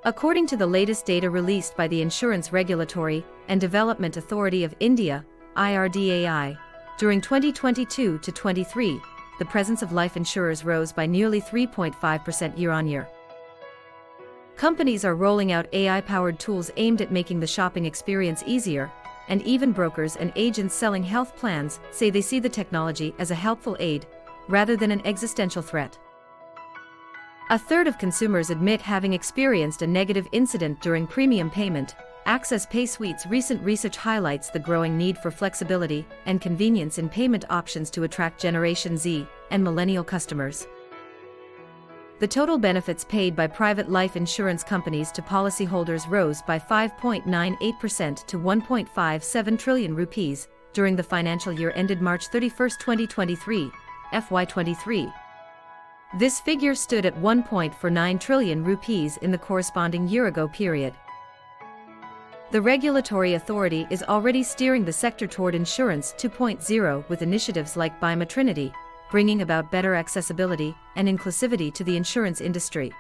According to the latest data released by the Insurance Regulatory and Development Authority of India, IRDAI, during 2022 to 23, the presence of life insurers rose by nearly 3.5% year-on-year. Companies are rolling out AI-powered tools aimed at making the shopping experience easier, and even brokers and agents selling health plans say they see the technology as a helpful aid, rather than an existential threat. A third of consumers admit having experienced a negative incident during premium payment.Access. PaySuite's recent research highlights the growing need for flexibility and convenience in payment options to attract Generation Z and Millennial customers. The total benefits paid by private life insurance companies to policyholders rose by 5.98% to 1.57 trillion rupees during the financial year ended March 31, 2023, FY23. This figure stood at 1.49 trillion rupees in the corresponding year-ago period. The regulatory authority is already steering the sector toward Insurance 2.0 with initiatives like Biometrinity, bringing about better accessibility and inclusivity to the insurance industry.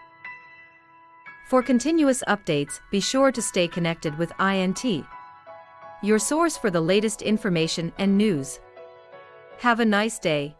For continuous updates, be sure to stay connected with INT, your source for the latest information and news. Have a nice day.